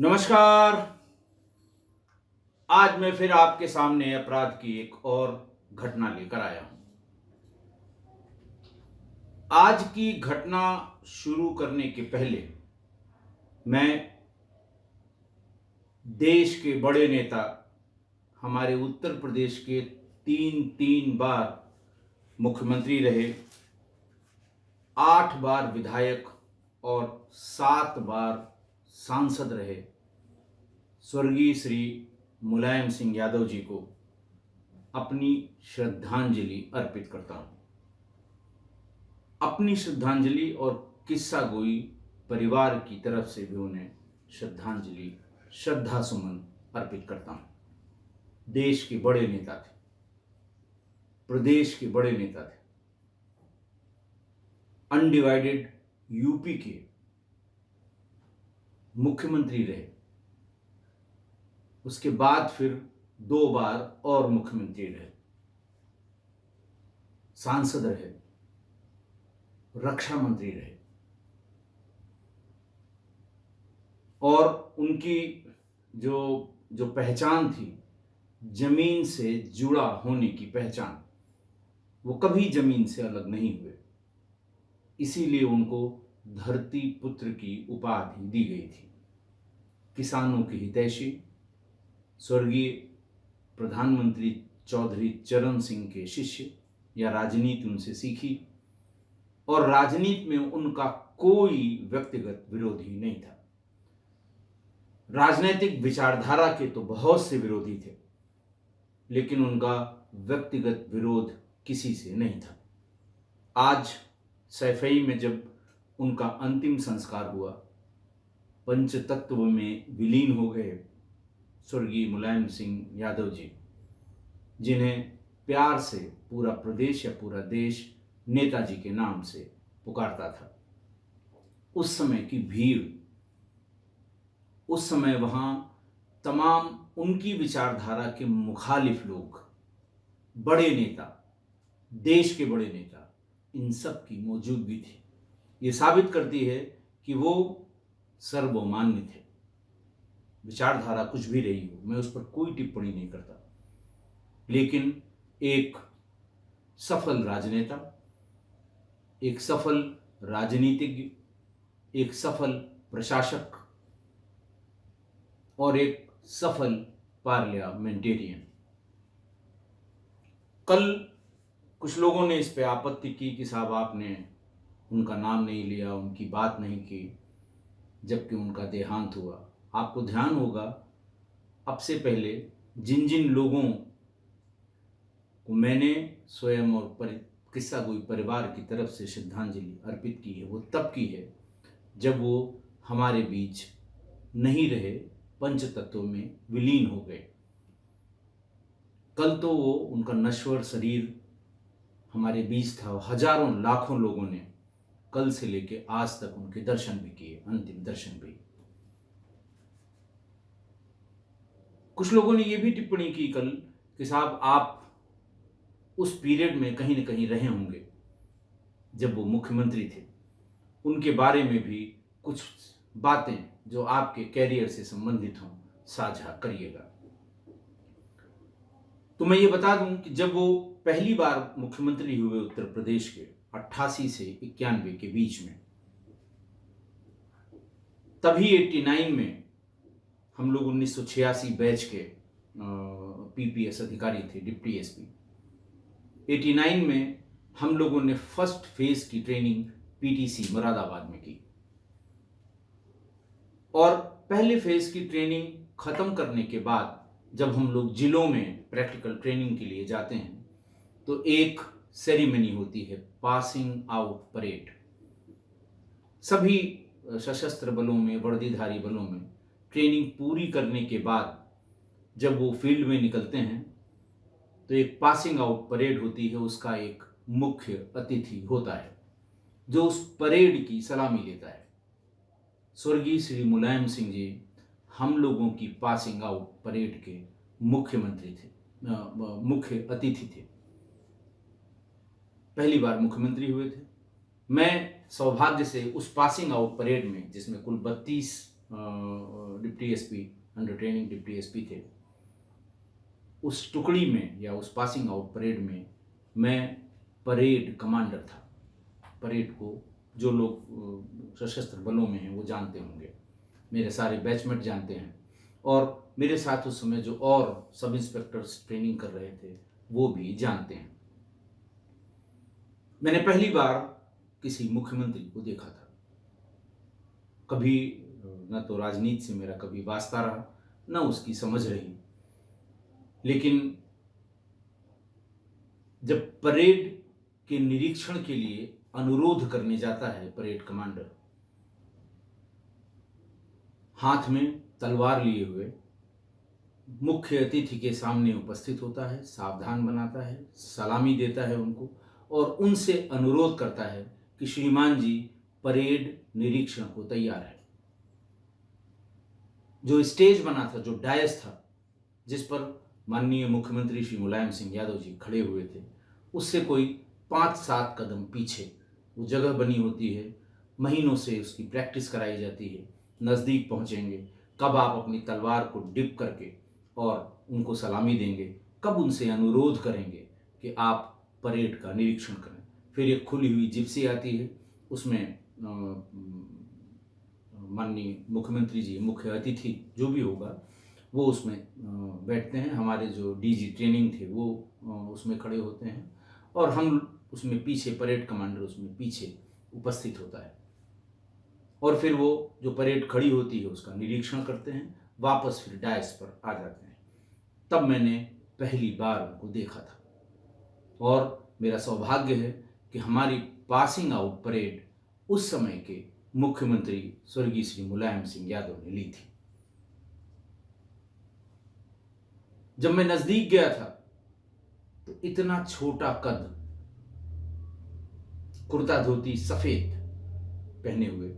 नमस्कार। आज मैं फिर आपके सामने अपराध की एक और घटना लेकर आया हूं। आज की घटना शुरू करने के पहले मैं देश के बड़े नेता, हमारे उत्तर प्रदेश के तीन तीन बार मुख्यमंत्री रहे, 8 बार विधायक और 7 बार सांसद रहे, स्वर्गीय श्री मुलायम सिंह यादव जी को अपनी श्रद्धांजलि अर्पित करता हूं। अपनी श्रद्धांजलि और किस्सा गोई परिवार की तरफ से भी उन्हें श्रद्धांजलि, श्रद्धा सुमन अर्पित करता हूं। देश के बड़े नेता थे, प्रदेश के बड़े नेता थे, अनडिवाइडेड यूपी के मुख्यमंत्री रहे, उसके बाद फिर 2 बार और मुख्यमंत्री रहे, सांसद रहे, रक्षा मंत्री रहे और उनकी जो पहचान थी, जमीन से जुड़ा होने की पहचान, वो कभी जमीन से अलग नहीं हुए। इसीलिए उनको धरती पुत्र की उपाधि दी गई थी। किसानों के हितैषी स्वर्गीय प्रधानमंत्री चौधरी चरण सिंह के शिष्य, या राजनीति उनसे सीखी, और राजनीति में उनका कोई व्यक्तिगत विरोधी नहीं था। राजनीतिक विचारधारा के तो बहुत से विरोधी थे, लेकिन उनका व्यक्तिगत विरोध किसी से नहीं था। आज सैफई में जब उनका अंतिम संस्कार हुआ, पंचतत्व में विलीन हो गए स्वर्गीय मुलायम सिंह यादव जी, जिन्हें प्यार से पूरा प्रदेश या पूरा देश नेताजी के नाम से पुकारता था। उस समय की भीड़, उस समय वहां तमाम उनकी विचारधारा के मुखालिफ लोग, बड़े नेता, देश के बड़े नेता, इन सब की मौजूदगी थी। ये साबित करती है कि वो सर्वमान्य थे। विचारधारा कुछ भी रही हो, मैं उस पर कोई टिप्पणी नहीं करता, लेकिन एक सफल राजनेता, एक सफल राजनीतिज्ञ, एक सफल प्रशासक और एक सफल पार्लियामेंटेरियन। कल कुछ लोगों ने इस पे आपत्ति की कि साहब आपने उनका नाम नहीं लिया, उनकी बात नहीं की, जबकि उनका देहांत हुआ। आपको ध्यान होगा, अब से पहले जिन जिन लोगों को मैंने स्वयं और किस्सा गोई परिवार की तरफ से श्रद्धांजलि अर्पित की है, वो तब की है जब वो हमारे बीच नहीं रहे, पंचतत्व में विलीन हो गए। कल तो वो उनका नश्वर शरीर हमारे बीच था। हजारों लाखों लोगों ने कल से लेके आज तक उनके दर्शन भी किए, अंतिम दर्शन भी। कुछ लोगों ने ये भी टिप्पणी की कल कि साहब आप उस पीरियड में कहीं न कहीं रहे होंगे जब वो मुख्यमंत्री थे, उनके बारे में भी कुछ बातें जो आपके कैरियर से संबंधित हों साझा करिएगा। तो मैं ये बता दूं कि जब वो पहली बार मुख्यमंत्री हुए उत्तर प्रदेश के 88 से 91 के बीच में, तभी 89 में हम लोग 1986 बैच के पीपीएस अधिकारी थे, डिप्टी एसपी। 89 में हम लोगों ने फर्स्ट फेज की ट्रेनिंग पीटीसी मुरादाबाद में की, और पहले फेज की ट्रेनिंग खत्म करने के बाद जब हम लोग जिलों में प्रैक्टिकल ट्रेनिंग के लिए जाते हैं तो एक सेरेमनी होती है, पासिंग आउट परेड। सभी सशस्त्र बलों में, वर्दीधारी बलों में ट्रेनिंग पूरी करने के बाद जब वो फील्ड में निकलते हैं तो एक पासिंग आउट परेड होती है। उसका एक मुख्य अतिथि होता है जो उस परेड की सलामी लेता है। स्वर्गीय श्री मुलायम सिंह जी हम लोगों की पासिंग आउट परेड के मुख्यमंत्री थे, मुख्य अतिथि थे। पहली बार मुख्यमंत्री हुए थे। मैं सौभाग्य से उस पासिंग आउट परेड में, जिसमें कुल 32 deputy SP, under training deputy SP थे, उस टुकड़ी में या उस पासिंग आउट परेड में मैं परेड कमांडर था। परेड को जो लोग सशस्त्र बलों में हैं वो जानते होंगे, मेरे सारे बैचमेट जानते हैं, और मेरे साथ उस समय जो और सब इंस्पेक्टर्स ट्रेनिंग कर रहे थे वो भी जानते हैं। मैंने पहली बार किसी मुख्यमंत्री को देखा था। कभी न तो राजनीति से मेरा कभी वास्ता रहा, न उसकी समझ रही, लेकिन जब परेड के निरीक्षण के लिए अनुरोध करने जाता है परेड कमांडर, हाथ में तलवार लिए हुए मुख्य अतिथि के सामने उपस्थित होता है, सावधान बनाता है, सलामी देता है उनको और उनसे अनुरोध करता है कि श्रीमान जी परेड निरीक्षण को तैयार है। जो स्टेज बना था, जो डायस था, जिस पर माननीय मुख्यमंत्री श्री मुलायम सिंह यादव जी खड़े हुए थे, उससे कोई 5-7 कदम पीछे वो जगह बनी होती है। महीनों से उसकी प्रैक्टिस कराई जाती है। नज़दीक पहुंचेंगे, कब आप अपनी तलवार को डिप करके और उनको सलामी देंगे, कब उनसे अनुरोध करेंगे कि आप परेड का निरीक्षण करें। फिर एक खुली हुई जिप्सी आती है, उसमें माननीय मुख्यमंत्री जी, मुख्य अतिथि जो भी होगा, वो उसमें बैठते हैं। हमारे जो डीजी ट्रेनिंग थे वो उसमें खड़े होते हैं और हम उसमें पीछे, परेड कमांडर उसमें पीछे उपस्थित होता है। और फिर वो जो परेड खड़ी होती है उसका निरीक्षण करते हैं, वापस फिर डायस पर आ जाते हैं। तब मैंने पहली बार उनको देखा था और मेरा सौभाग्य है कि हमारी पासिंग आउट परेड उस समय के मुख्यमंत्री स्वर्गीय श्री मुलायम सिंह यादव ने ली थी। जब मैं नजदीक गया था तो इतना छोटा कद, कुर्ता धोती सफेद पहने हुए,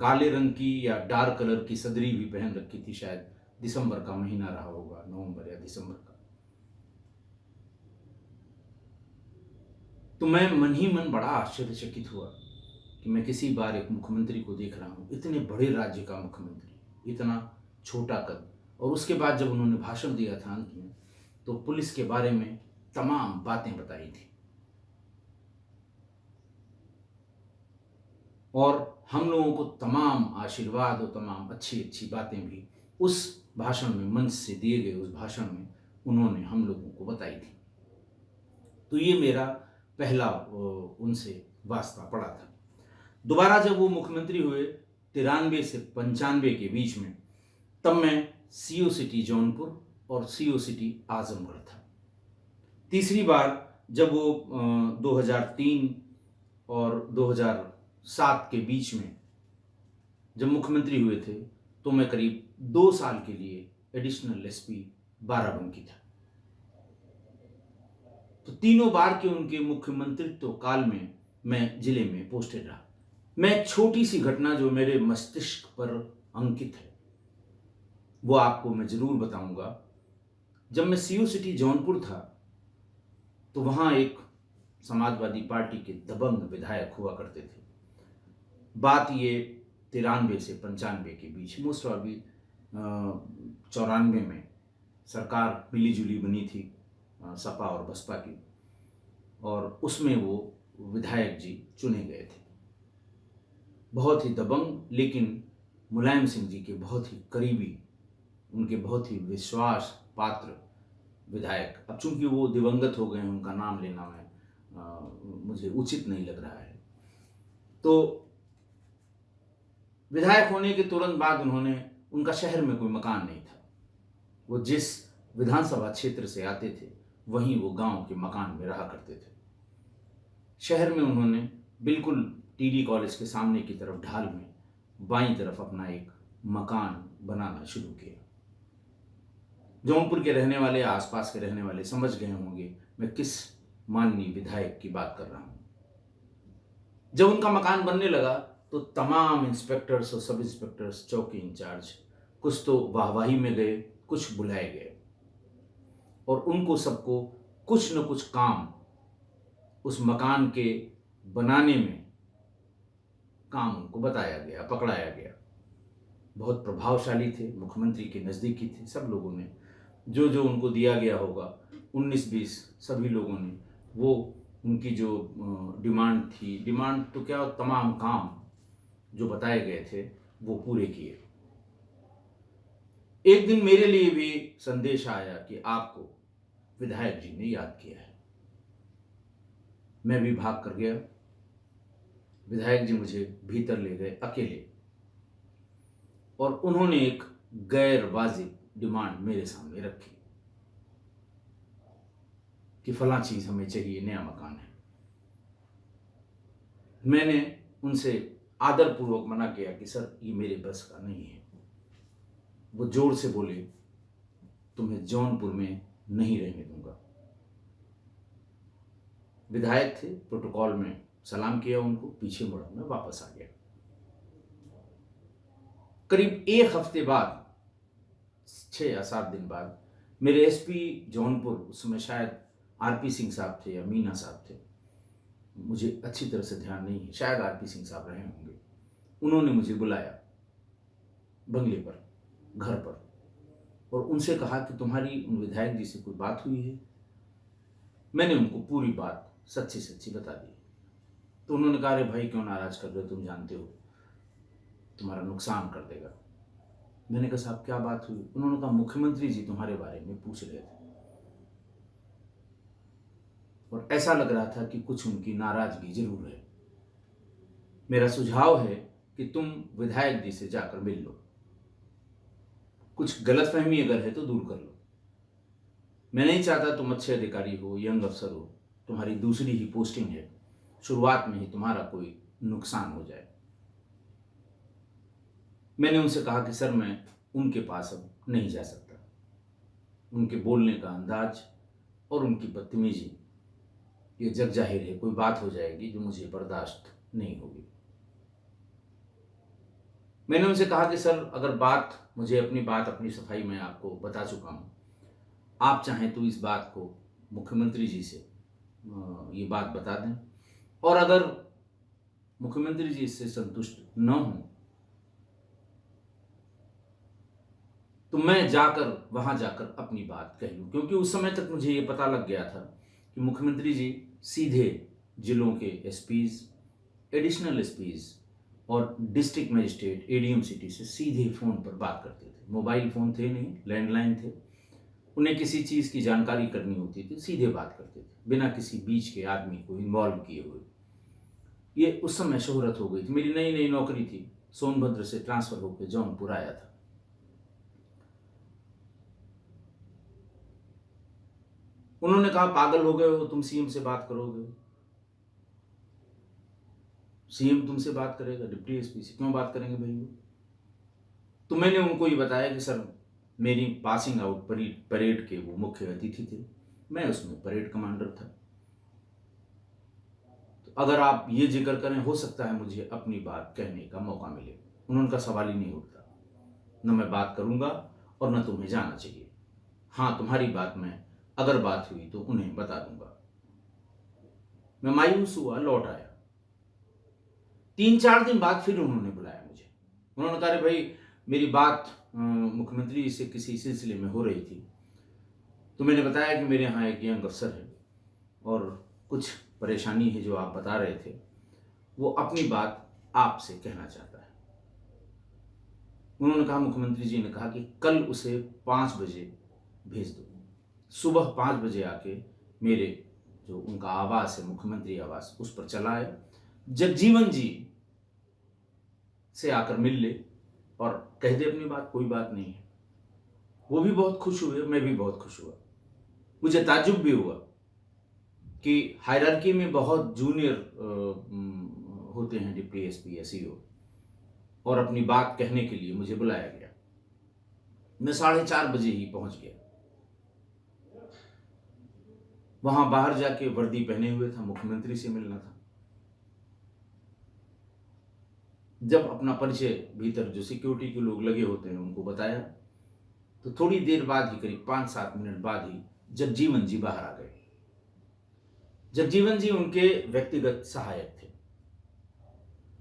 काले रंग की या डार्क कलर की सदरी भी पहन रखी थी, शायद दिसंबर का महीना रहा होगा, नवंबर या दिसंबर का। तो मैं मन ही मन बड़ा आश्चर्यचकित हुआ कि मैं किसी बार एक मुख्यमंत्री को देख रहा हूँ, इतने बड़े राज्य का मुख्यमंत्री, इतना छोटा कद। और उसके बाद जब उन्होंने भाषण दिया था अंत में, तो पुलिस के बारे में तमाम बातें बताई थी और हम लोगों को तमाम आशीर्वाद और तमाम अच्छी अच्छी बातें भी उस भाषण में, मंच से दिए गए उस भाषण में उन्होंने हम लोगों को बताई थी। तो ये मेरा पहला उनसे वास्ता पड़ा था। दोबारा जब वो मुख्यमंत्री हुए 93 से 95 के बीच में, तब मैं सीओ सिटी जौनपुर और सीओ सिटी आजमगढ़ था। तीसरी बार जब वो 2003 और 2007 के बीच में जब मुख्यमंत्री हुए थे, तो मैं करीब 2 साल के लिए एडिशनल एसपी बाराबंकी था। तो तीनों बार के उनके मुख्यमंत्रित्व काल में मैं जिले में पोस्टेड रहा। मैं छोटी सी घटना जो मेरे मस्तिष्क पर अंकित है वो आपको मैं जरूर बताऊंगा। जब मैं सीओ सिटी जौनपुर था तो वहां एक समाजवादी पार्टी के दबंग विधायक हुआ करते थे। बात ये 93 से 95 के बीच, मोस्ट प्रॉब्ली 94 में सरकार मिली जुली बनी थी सपा और बसपा की, और उसमें वो विधायक जी चुने गए थे। बहुत ही दबंग, लेकिन मुलायम सिंह जी के बहुत ही करीबी, उनके बहुत ही विश्वास पात्र विधायक। अब चूंकि वो दिवंगत हो गए हैं, उनका नाम लेना मुझे उचित नहीं लग रहा है। तो विधायक होने के तुरंत बाद उनका शहर में कोई मकान नहीं था। वो जिस विधानसभा क्षेत्र से आते थे वहीं वो गांव के मकान में रहा करते थे। शहर में उन्होंने बिल्कुल टीडी कॉलेज के सामने की तरफ ढाल में बाईं तरफ अपना एक मकान बनाना शुरू किया। जौनपुर के रहने वाले, आसपास के रहने वाले समझ गए होंगे मैं किस माननीय विधायक की बात कर रहा हूं। जब उनका मकान बनने लगा तो तमाम इंस्पेक्टर्स और सब इंस्पेक्टर्स, चौकी इंचार्ज, कुछ तो वाहवाही में गए, कुछ बुलाए गए और उनको सबको कुछ न कुछ काम उस मकान के बनाने में काम उनको बताया गया, पकड़ाया गया। बहुत प्रभावशाली थे, मुख्यमंत्री के नज़दीकी थे। सब लोगों ने जो जो उनको दिया गया होगा 19-20 सभी लोगों ने वो उनकी जो डिमांड थी, डिमांड तो क्या, तमाम काम जो बताए गए थे वो पूरे किए। एक दिन मेरे लिए भी संदेश आया कि आपको विधायक जी ने याद किया है। मैं भी भाग कर गया। विधायक जी मुझे भीतर ले गए अकेले और उन्होंने एक गैर वाजिब डिमांड मेरे सामने रखी कि फलां चीज हमें चाहिए, नया मकान है। मैंने उनसे आदरपूर्वक मना किया कि सर ये मेरे बस का नहीं है। वो जोर से बोले, तुम्हें जौनपुर में नहीं रहने दूंगा। विधायक थे, प्रोटोकॉल में सलाम किया उनको, पीछे मुड़ा, मैं वापस आ गया। करीब एक हफ्ते बाद, 6 या 7 दिन बाद, मेरे एसपी जौनपुर, उस समय शायद आरपी सिंह साहब थे या मीना साहब थे, मुझे अच्छी तरह से ध्यान नहीं है, शायद आरपी सिंह साहब रहे होंगे। उन्होंने मुझे बुलाया बंगले पर, घर पर, और उनसे कहा कि तुम्हारी उन विधायक जी से कोई बात हुई है। मैंने उनको पूरी बात सच्ची सच्ची बता दी। तो उन्होंने कहा, अरे भाई क्यों नाराज कर रहे हो, तुम जानते हो तुम्हारा नुकसान कर देगा। मैंने कहा, साहब क्या बात हुई? उन्होंने कहा, मुख्यमंत्री जी तुम्हारे बारे में पूछ रहे थे और ऐसा लग रहा था कि कुछ उनकी नाराजगी जरूर है। मेरा सुझाव है कि तुम विधायक जी से जाकर मिल लो, कुछ गलतफहमी अगर है तो दूर कर लो। मैं नहीं चाहता तुम अच्छे अधिकारी हो, यंग अफसर हो, तुम्हारी दूसरी ही पोस्टिंग है, शुरुआत में ही तुम्हारा कोई नुकसान हो जाए। मैंने उनसे कहा कि सर मैं उनके पास अब नहीं जा सकता। उनके बोलने का अंदाज और उनकी बदतमीजी, ये जग जाहिर है कोई बात हो जाएगी जो मुझे बर्दाश्त नहीं होगी। मैंने उनसे कहा कि सर अगर बात, मुझे अपनी बात, अपनी सफाई मैं आपको बता चुका हूँ, आप चाहें तो इस बात को मुख्यमंत्री जी से ये बात बता दें, और अगर मुख्यमंत्री जी इससे संतुष्ट न हो तो मैं वहां जाकर अपनी बात कह लूं। क्योंकि उस समय तक मुझे ये पता लग गया था कि मुख्यमंत्री जी सीधे जिलों के एसपीज, एडिशनल एसपीज और डिस्ट्रिक्ट मजिस्ट्रेट, एडीएम सिटी से सीधे फ़ोन पर बात करते थे। मोबाइल फ़ोन थे नहीं, लैंडलाइन थे। उन्हें किसी चीज़ की जानकारी करनी होती थी, सीधे बात करते थे, बिना किसी बीच के आदमी को इन्वॉल्व किए हुए। ये उस समय शोहरत हो गई थी। मेरी नई नई नौकरी थी, सोनभद्र से ट्रांसफ़र होकर जौनपुर आया था। उन्होंने कहा, पागल हो गए हो तुम, सीएम से बात करोगे? सीएम तुमसे बात करेगा, डिप्टी एसपी से क्यों बात करेंगे भाई? तो मैंने उनको ये बताया कि सर मेरी पासिंग आउट परेड के वो मुख्य अतिथि थे, मैं उसमें परेड कमांडर था। तो अगर आप ये जिक्र करें, हो सकता है मुझे अपनी बात कहने का मौका मिले। उन्होंने कहा, सवाल ही नहीं उठता, न मैं बात करूंगा और न तुम्हें जाना चाहिए। हाँ, तुम्हारी बात में अगर बात हुई तो उन्हें बता दूंगा। मैं मायूस हुआ, लौट आया। 3-4 दिन बाद फिर उन्होंने बुलाया मुझे। उन्होंने कहा, अरे भाई मेरी बात मुख्यमंत्री से किसी सिलसिले में हो रही थी, तो मैंने बताया कि मेरे यहाँ एक यंग अफसर है और कुछ परेशानी है जो आप बता रहे थे, वो अपनी बात आपसे कहना चाहता है। उन्होंने कहा, मुख्यमंत्री जी ने कहा कि कल उसे 5 बजे भेज दो। सुबह 5 बजे आके मेरे जो उनका आवास है, मुख्यमंत्री आवास, उस पर चला आया। जगजीवन जी से आकर मिल ले और कह दे अपनी बात, कोई बात नहीं है। वो भी बहुत खुश हुए, मैं भी बहुत खुश हुआ। मुझे ताज्जुब भी हुआ कि हायरार्की में बहुत जूनियर होते हैं डिप्टी एसपी या सीओ, और अपनी बात कहने के लिए मुझे बुलाया गया। मैं 4:30 बजे ही पहुंच गया। वहां बाहर जाके वर्दी पहने हुए था, मुख्यमंत्री से मिलना था। जब अपना परिचय भीतर जो सिक्योरिटी के लोग लगे होते हैं उनको बताया, तो थोड़ी देर बाद ही, करीब 5-7 मिनट बाद ही, जगजीवन जी बाहर आ गए। जगजीवन जी उनके व्यक्तिगत सहायक थे।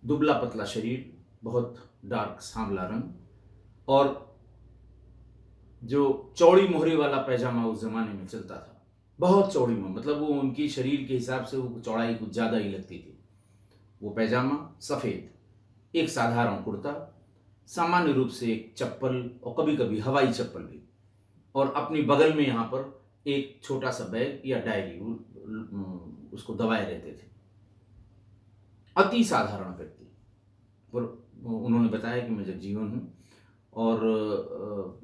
दुबला पतला शरीर, बहुत डार्क सांवला रंग, और जो चौड़ी मोहरी वाला पैजामा उस जमाने में चलता था, बहुत चौड़ी मोहरी, मतलब वो उनकी शरीर के हिसाब से वो चौड़ाई कुछ ज़्यादा ही लगती थी। वो पैजामा सफ़ेद, एक साधारण कुर्ता, सामान्य रूप से एक चप्पल और कभी कभी हवाई चप्पल भी, और अपनी बगल में यहाँ पर एक छोटा सा बैग या डायरी उसको दबाए रहते थे। अति साधारण व्यक्ति। पर उन्होंने बताया कि मैं जगजीवन हूँ और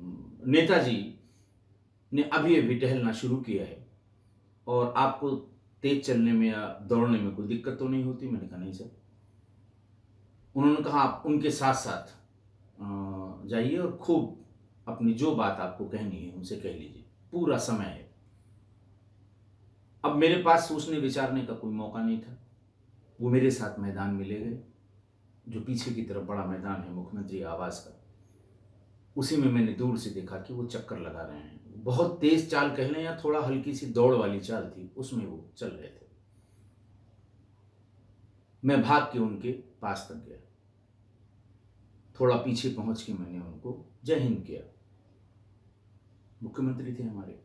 नेताजी ने अभी अभी टहलना शुरू किया है और आपको तेज चलने में या दौड़ने में कोई दिक्कत तो नहीं होती? मैंने कहा नहीं सर। उन्होंने कहा आप उनके साथ साथ जाइए और खूब अपनी जो बात आपको कहनी है उनसे कह लीजिए, पूरा समय है। अब मेरे पास सोचने विचारने का कोई मौका नहीं था। वो मेरे साथ मैदान में ले गए, जो पीछे की तरफ बड़ा मैदान है मुख्यमंत्री आवास का। उसी में मैंने दूर से देखा कि वो चक्कर लगा रहे हैं। बहुत तेज चाल कह लें या थोड़ा हल्की सी दौड़ वाली चाल थी, उसमें वो चल रहे थे। मैं भाग के उनके पास तक गया, थोड़ा पीछे पहुंच के मैंने उनको जय हिंद किया। मुख्यमंत्री थे हमारे।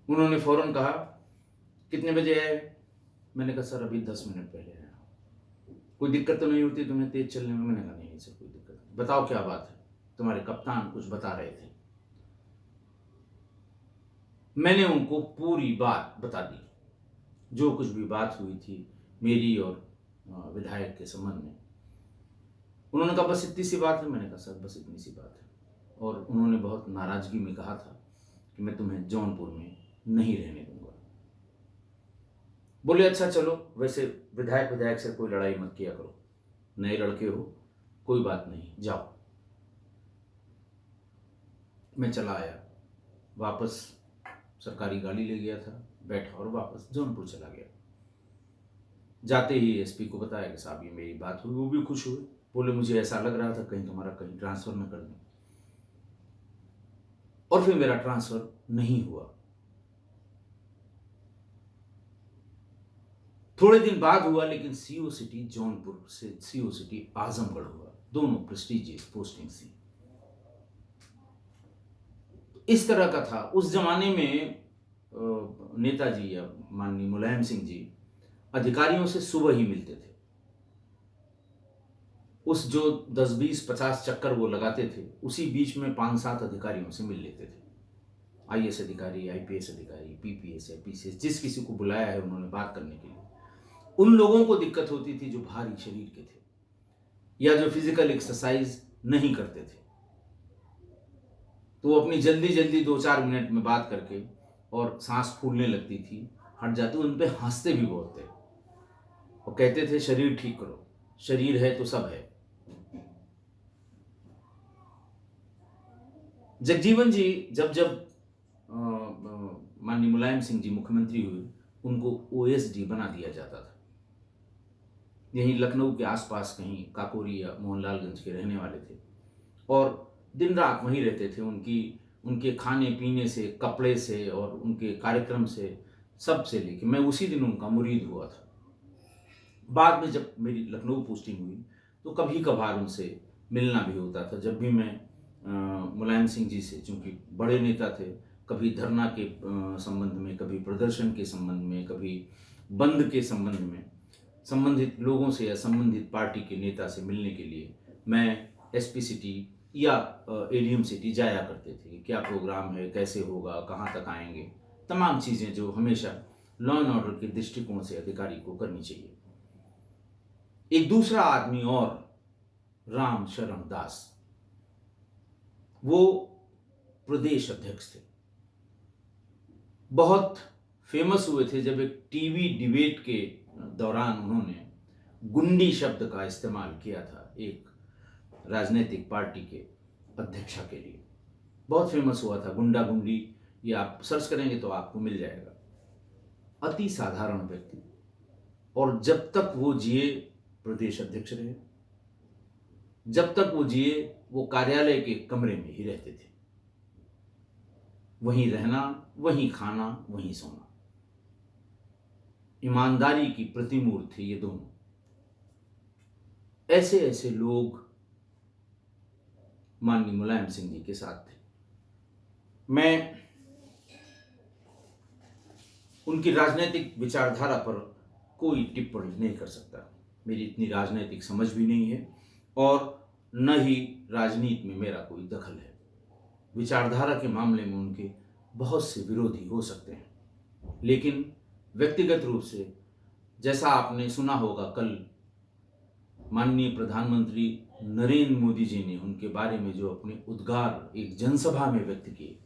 उन्होंने फौरन कहा कितने बजे आए? मैंने कहा सर अभी 10 मिनट पहले आया। कोई दिक्कत तो नहीं होती तुम्हें तेज चलने में? मैंने कहा नहीं सर कोई दिक्कत नहीं। बताओ क्या बात है? तुम्हारे कप्तान कुछ बता रहे थे। मैंने उनको पूरी बात बता दी, जो कुछ भी बात हुई थी मेरी और विधायक के संबंध में। उन्होंने कहा बस इतनी सी बात है? मैंने कहा सर बस इतनी सी बात है। और उन्होंने बहुत नाराजगी में कहा था कि मैं तुम्हें जौनपुर में नहीं रहने दूंगा। बोले अच्छा चलो, वैसे विधायक से कोई लड़ाई मत किया करो, नए लड़के हो, कोई बात नहीं, जाओ। मैं चला आया, वापस सरकारी गाड़ी ले गया था, बैठा और वापस जौनपुर चला गया। जाते ही एसपी को बताया कि साहब ये मेरी बात हुई। वो भी खुश हुए, बोले मुझे ऐसा लग रहा था कहीं तुम्हारा कहीं ट्रांसफर न कर दें। और फिर मेरा ट्रांसफर नहीं हुआ। थोड़े दिन बाद हुआ, लेकिन सीओ सिटी जौनपुर से सीओ सिटी आजमगढ़ हुआ। दोनों प्रेस्टिजियस पोस्टिंग थी। इस तरह का था उस जमाने में। नेताजी या माननीय मुलायम सिंह जी अधिकारियों से सुबह ही मिलते थे। उस जो 10, 20, 50 चक्कर वो लगाते थे, उसी बीच में 5-7 अधिकारियों से मिल लेते थे। आईएएस अधिकारी, आईपीएस अधिकारी, पीपीएस या पीसीएस, जिस किसी को बुलाया है उन्होंने बात करने के लिए। उन लोगों को दिक्कत होती थी जो भारी शरीर के थे या जो फिजिकल एक्सरसाइज नहीं करते थे, तो वो अपनी जल्दी जल्दी 2-4 मिनट में बात करके और सांस फूलने लगती थी, हट जाते। उन पे हंसते भी बहुत थे और कहते थे शरीर ठीक करो, शरीर है तो सब है। जगजीवन जी जब जब माननीय मुलायम सिंह जी मुख्यमंत्री हुए, उनको ओएसडी बना दिया जाता था। यहीं लखनऊ के आसपास कहीं काकोरी या मोहनलालगंज के रहने वाले थे और दिन रात वहीं रहते थे। उनके खाने पीने से, कपड़े से और उनके कार्यक्रम से, सब से लेके मैं उसी दिन उनका मुरीद हुआ था। बाद में जब मेरी लखनऊ पोस्टिंग हुई तो कभी कभार उनसे मिलना भी होता था। जब भी मैं मुलायम सिंह जी से, चूँकि बड़े नेता थे, कभी धरना के संबंध में, कभी प्रदर्शन के संबंध में, कभी बंद के संबंध में, संबंधित लोगों से या संबंधित पार्टी के नेता से मिलने के लिए मैं एसपी सिटी या एडीएम सिटी जाया करते थे। क्या प्रोग्राम है, कैसे होगा, कहाँ तक आएंगे, तमाम चीज़ें जो हमेशा लॉ एंड ऑर्डर के दृष्टिकोण से अधिकारी को करनी चाहिए। एक दूसरा आदमी और, राम शरण दास, वो प्रदेश अध्यक्ष थे। बहुत फेमस हुए थे जब एक टीवी डिबेट के दौरान उन्होंने गुंडी शब्द का इस्तेमाल किया था एक राजनीतिक पार्टी के अध्यक्षा के लिए। बहुत फेमस हुआ था गुंडा गुंडी, ये आप सर्च करेंगे तो आपको मिल जाएगा। अति साधारण व्यक्ति, और जब तक वो जिए प्रदेश अध्यक्ष रहे, जब तक वो जिए वो कार्यालय के कमरे में ही रहते थे। वहीं रहना, वहीं खाना, वहीं सोना। ईमानदारी की प्रतिमूर्ति थे ये दोनों। ऐसे ऐसे लोग माननीय मुलायम सिंह जी के साथ थे। मैं उनकी राजनीतिक विचारधारा पर कोई टिप्पणी नहीं कर सकता। मेरी इतनी राजनीतिक समझ भी नहीं है और न ही राजनीति में मेरा कोई दखल है। विचारधारा के मामले में उनके बहुत से विरोधी हो सकते हैं, लेकिन व्यक्तिगत रूप से जैसा आपने सुना होगा, कल माननीय प्रधानमंत्री नरेंद्र मोदी जी ने उनके बारे में जो अपने उद्गार एक जनसभा में व्यक्त किए,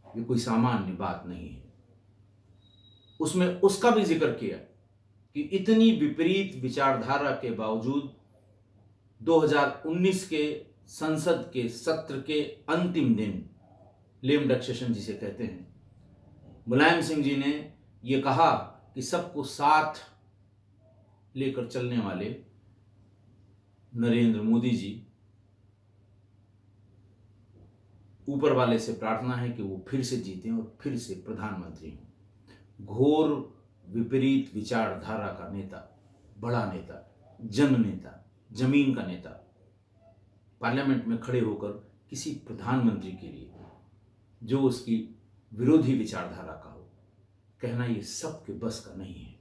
ये कोई सामान्य बात नहीं है। उसमें उसका भी जिक्र किया कि इतनी विपरीत विचारधारा के बावजूद 2019 के संसद के सत्र के अंतिम दिन, लेम डक सेशन जिसे कहते हैं, मुलायम सिंह जी ने ये कहा कि सबको साथ लेकर चलने वाले नरेंद्र मोदी जी, ऊपर वाले से प्रार्थना है कि वो फिर से जीतें और फिर से प्रधानमंत्री हों। घोर विपरीत विचारधारा का नेता, बड़ा नेता, जन नेता, जमीन का नेता, पार्लियामेंट में खड़े होकर किसी प्रधानमंत्री के लिए जो उसकी विरोधी विचारधारा का हो, कहना ये सबके बस का नहीं है।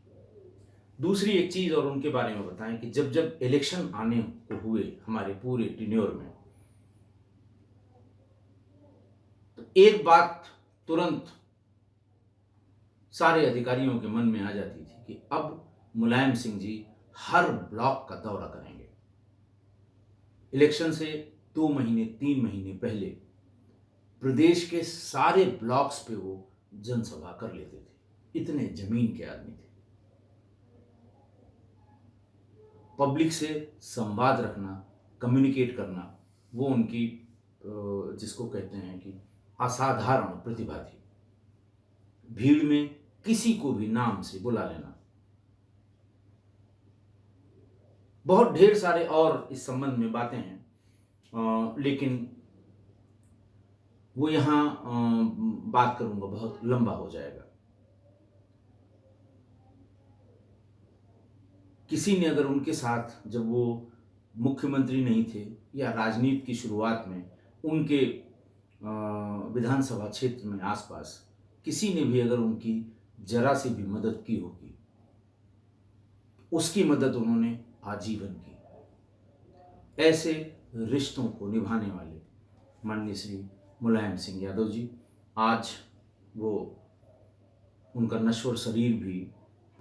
दूसरी एक चीज और उनके बारे में बताएं कि जब जब इलेक्शन आने को हुए हमारे पूरे टेन्योर में, तो एक बात तुरंत सारे अधिकारियों के मन में आ जाती थी कि अब मुलायम सिंह जी हर ब्लॉक का दौरा करेंगे। इलेक्शन से 2 महीने 3 महीने पहले प्रदेश के सारे ब्लॉक्स पे वो जनसभा कर लेते थे। इतने जमीन के आदमी थे। पब्लिक से संवाद रखना, कम्युनिकेट करना, वो उनकी जिसको कहते हैं कि असाधारण प्रतिभा थी। भीड़ में किसी को भी नाम से बुला लेना। बहुत ढेर सारे और इस संबंध में बातें हैं, लेकिन वो यहाँ बात करूंगा बहुत लंबा हो जाएगा। किसी ने अगर उनके साथ, जब वो मुख्यमंत्री नहीं थे या राजनीति की शुरुआत में, उनके विधानसभा क्षेत्र में आसपास किसी ने भी अगर उनकी जरा सी भी मदद की होगी, उसकी मदद उन्होंने आजीवन की। ऐसे रिश्तों को निभाने वाले माननीय श्री मुलायम सिंह यादव जी, आज वो उनका नश्वर शरीर भी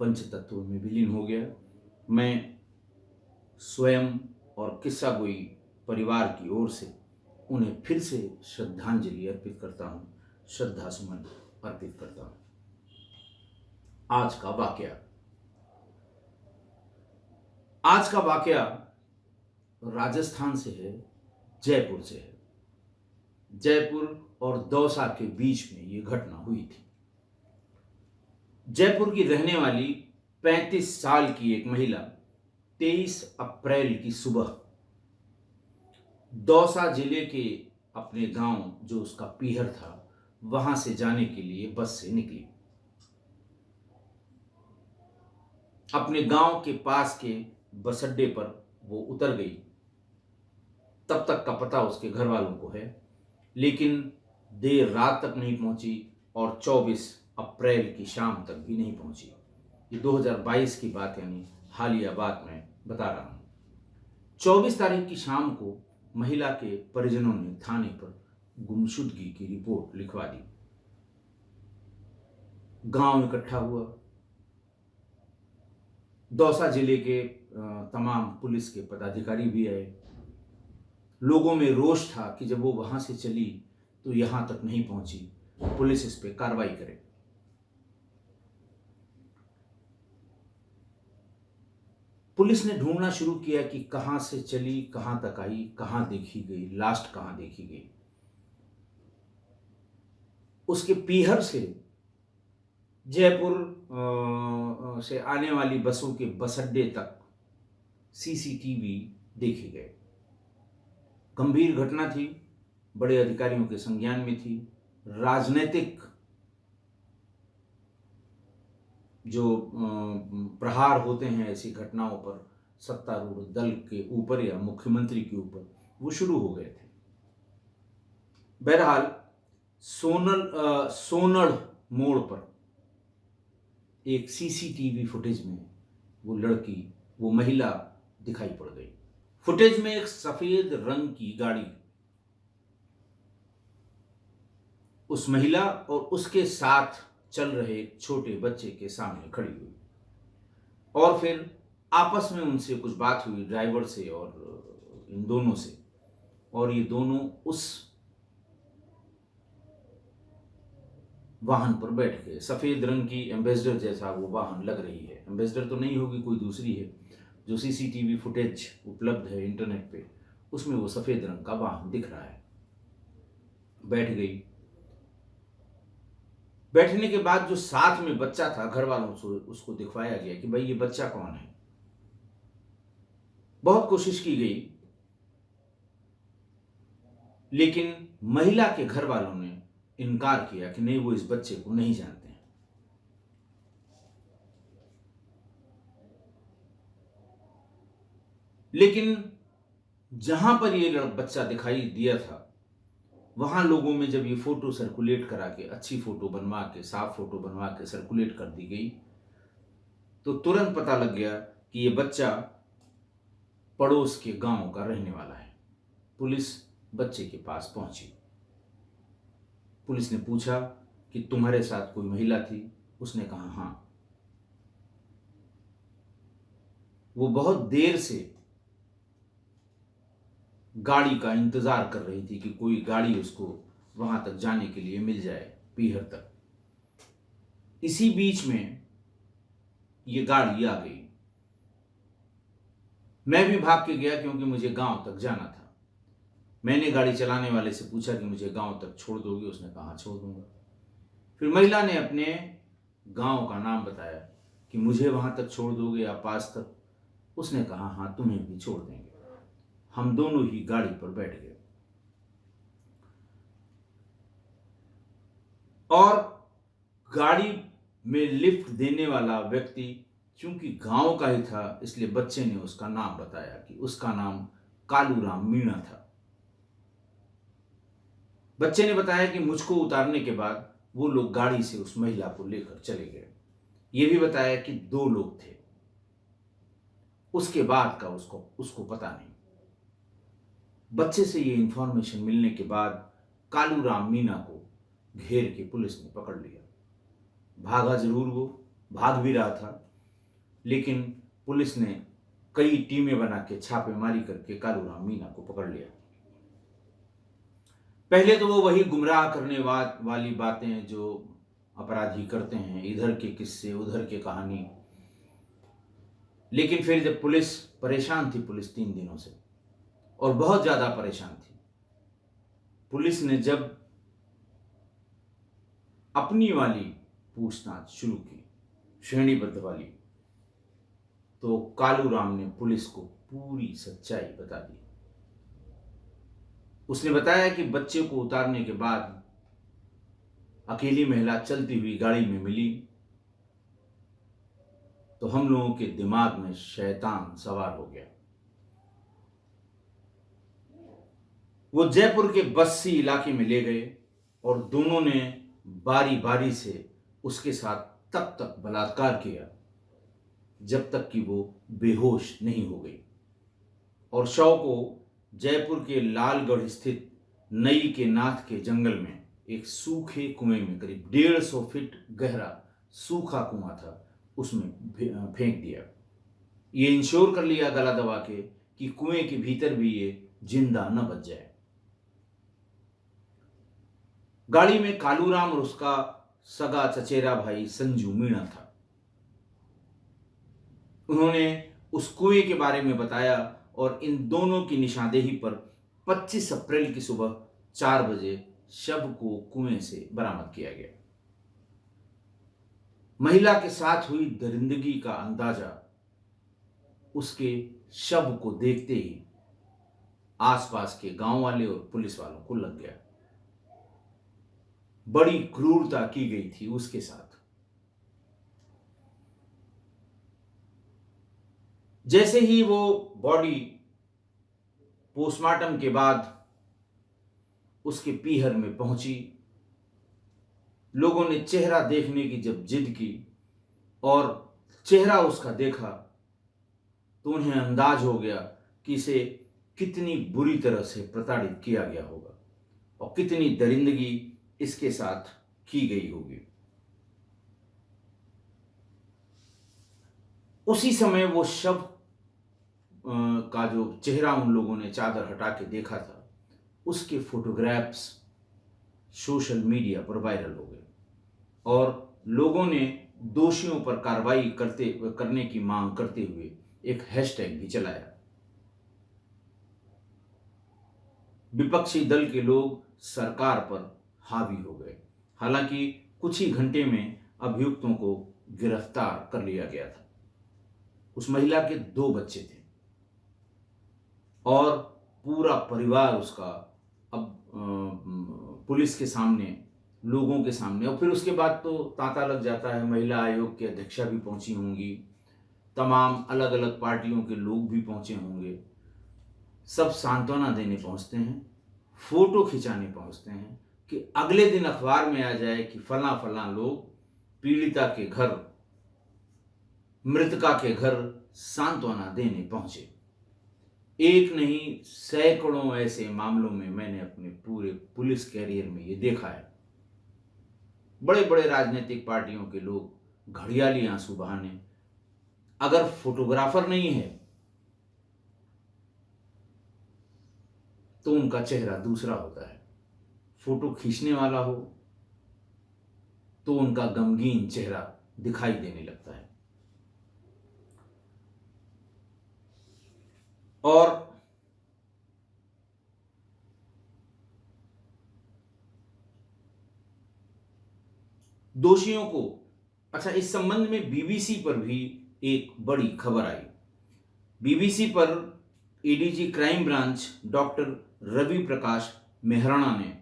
पंचतत्व में विलीन हो गया। मैं स्वयं और किस्सा गोई परिवार की ओर से उन्हें फिर से श्रद्धांजलि अर्पित करता हूँ, श्रद्धा सुमन अर्पित करता हूँ। आज का वाकया, आज का वाकया राजस्थान से है, जयपुर से है। जयपुर और दौसा के बीच में ये घटना हुई थी। जयपुर की रहने वाली 35 साल की एक महिला 23 अप्रैल की सुबह दौसा जिले के अपने गांव, जो उसका पीहर था, वहां से जाने के लिए बस से निकली। अपने गांव के पास के बस अड्डे पर वो उतर गई। तब तक का पता उसके घर वालों को है, लेकिन देर रात तक नहीं पहुंची और 24 अप्रैल की शाम तक भी नहीं पहुंची। ये 2022 की बात, यानी हालिया बात मैं बता रहा हूं। 24 तारीख की शाम को महिला के परिजनों ने थाने पर गुमशुदगी की रिपोर्ट लिखवा दी। गांव इकट्ठा हुआ। दौसा जिले के तमाम पुलिस के पदाधिकारी भी आए। लोगों में रोष था कि जब वो वहां से चली तो यहां तक नहीं पहुंची, पुलिस इस पे कार्रवाई करे। पुलिस ने ढूंढना शुरू किया कि कहां से चली, कहां तक आई, कहां देखी गई, लास्ट कहां देखी गई। उसके पीहर से जयपुर से आने वाली बसों के बस अड्डे तक सीसीटीवी देखे गए। गंभीर घटना थी, बड़े अधिकारियों के संज्ञान में थी। राजनीतिक जो प्रहार होते हैं ऐसी घटनाओं पर, सत्तारूढ़ दल के ऊपर या मुख्यमंत्री के ऊपर, वो शुरू हो गए थे। बहरहाल सोनड़ मोड़ पर एक सीसीटीवी फुटेज में वो लड़की, वो महिला दिखाई पड़ गई। फुटेज में एक सफेद रंग की गाड़ी उस महिला और उसके साथ चल रहे छोटे बच्चे के सामने खड़ी हुई और फिर आपस में उनसे कुछ बात हुई, ड्राइवर से और इन दोनों से, और ये दोनों उस वाहन पर बैठ गए। सफेद रंग की एम्बेसडर जैसा वो वाहन लग रही है, एम्बेसडर तो नहीं होगी, कोई दूसरी है। जो सीसीटीवी फुटेज उपलब्ध है इंटरनेट पे, उसमें वो सफेद रंग का वाहन दिख रहा है। बैठ गई। बैठने के बाद जो साथ में बच्चा था, घर वालों से उसको दिखवाया गया कि भाई ये बच्चा कौन है। बहुत कोशिश की गई, लेकिन महिला के घर वालों ने इनकार किया कि नहीं, वो इस बच्चे को नहीं जानते हैं। लेकिन जहां पर ये बच्चा दिखाई दिया था, वहां लोगों में जब ये फोटो सर्कुलेट करा के, अच्छी फोटो बनवा के, साफ फोटो बनवा के सर्कुलेट कर दी गई, तो तुरंत पता लग गया कि ये बच्चा पड़ोस के गांव का रहने वाला है। पुलिस बच्चे के पास पहुंची। पुलिस ने पूछा कि तुम्हारे साथ कोई महिला थी? उसने कहा हां। वो बहुत देर से गाड़ी का इंतजार कर रही थी कि कोई गाड़ी उसको वहां तक जाने के लिए मिल जाए, पीहर तक। इसी बीच में ये गाड़ी आ गई। मैं भी भाग के गया क्योंकि मुझे गांव तक जाना था। मैंने गाड़ी चलाने वाले से पूछा कि मुझे गांव तक छोड़ दोगे? उसने कहा छोड़ दूंगा। फिर महिला ने अपने गांव का नाम बताया कि मुझे वहां तक छोड़ दोगे या पास तक? उसने कहा हाँ, तुम्हें भी छोड़ देंगे। हम दोनों ही गाड़ी पर बैठ गए और गाड़ी में लिफ्ट देने वाला व्यक्ति चूंकि गांव का ही था, इसलिए बच्चे ने उसका नाम बताया कि उसका नाम कालूराम मीणा था। बच्चे ने बताया कि मुझको उतारने के बाद वो लोग गाड़ी से उस महिला को लेकर चले गए। ये भी बताया कि 2 लोग थे। उसके बाद का उसको पता नहीं। बच्चे से ये इंफॉर्मेशन मिलने के बाद कालूराम मीणा को घेर के पुलिस ने पकड़ लिया। भागा जरूर, वो भाग भी रहा था, लेकिन पुलिस ने कई टीमें बना के छापेमारी करके कालूराम मीणा को पकड़ लिया। पहले तो वो वही गुमराह करने वाली बातें जो अपराधी करते हैं, इधर के किस्से उधर के कहानी। लेकिन फिर जब पुलिस परेशान थी, पुलिस 3 दिनों से, और बहुत ज्यादा परेशान थी, पुलिस ने जब अपनी वाली पूछताछ शुरू की, श्रेणीबद्ध वाली, तो कालूराम ने पुलिस को पूरी सच्चाई बता दी। उसने बताया कि बच्चे को उतारने के बाद अकेली महिला चलती हुई गाड़ी में मिली, तो हम लोगों के दिमाग में शैतान सवार हो गया। वो जयपुर के बस्सी इलाके में ले गए और दोनों ने बारी बारी से उसके साथ तब तक बलात्कार किया जब तक कि वो बेहोश नहीं हो गई, और शव को जयपुर के लालगढ़ स्थित नई के नाथ के जंगल में एक सूखे कुएं में, करीब 150 फीट गहरा सूखा कुआं था, उसमें फेंक दिया। ये इंश्योर कर लिया गला दबा के कि कुएं के भीतर भी ये जिंदा न बच जाए। गाड़ी में कालूराम और उसका सगा चचेरा भाई संजू मीणा था। उन्होंने उस कुएं के बारे में बताया और इन दोनों की निशानदेही पर 25 अप्रैल की सुबह 4 बजे शव को कुएं से बरामद किया गया। महिला के साथ हुई दरिंदगी का अंदाजा उसके शव को देखते ही आसपास के गांव वाले और पुलिस वालों को लग गया। बड़ी क्रूरता की गई थी उसके साथ। जैसे ही वो बॉडी पोस्टमार्टम के बाद उसके पीहर में पहुंची। लोगों ने चेहरा देखने की जब जिद की और चेहरा उसका देखा तो उन्हें अंदाज हो गया कि इसे कितनी बुरी तरह से प्रताड़ित किया गया होगा और कितनी दरिंदगी इसके साथ की गई होगी। उसी समय वो शव का जो चेहरा उन लोगों ने चादर हटा के देखा था, उसके फोटोग्राफ्स सोशल मीडिया पर वायरल हो गए और लोगों ने दोषियों पर कार्रवाई करने की मांग करते हुए एक हैशटैग भी चलाया। विपक्षी दल के लोग सरकार पर हावी हो गए। हालांकि कुछ ही घंटे में अभियुक्तों को गिरफ्तार कर लिया गया था। उस महिला के 2 बच्चे थे और पूरा परिवार उसका अब पुलिस के सामने, लोगों के सामने, और फिर उसके बाद तो तांता लग जाता है। महिला आयोग की अध्यक्षा भी पहुंची होंगी, तमाम अलग अलग पार्टियों के लोग भी पहुंचे होंगे। सब सांत्वना देने पहुंचते हैं, फोटो खिंचाने पहुंचते हैं कि अगले दिन अखबार में आ जाए कि फलां फलां लोग पीड़िता के घर, मृतका के घर सांत्वना देने पहुंचे। एक नहीं, सैकड़ों ऐसे मामलों में मैंने अपने पूरे पुलिस कैरियर में ये देखा है। बड़े बड़े राजनीतिक पार्टियों के लोग घड़ियाली आंसू बहाने, अगर फोटोग्राफर नहीं है तो उनका चेहरा दूसरा होता है, फोटो खींचने वाला हो तो उनका गमगीन चेहरा दिखाई देने लगता है। और दोषियों को, अच्छा, इस संबंध में बीबीसी पर भी एक बड़ी खबर आई। बीबीसी पर ADG crime branch doctor Ravi Prakash Mehrana ने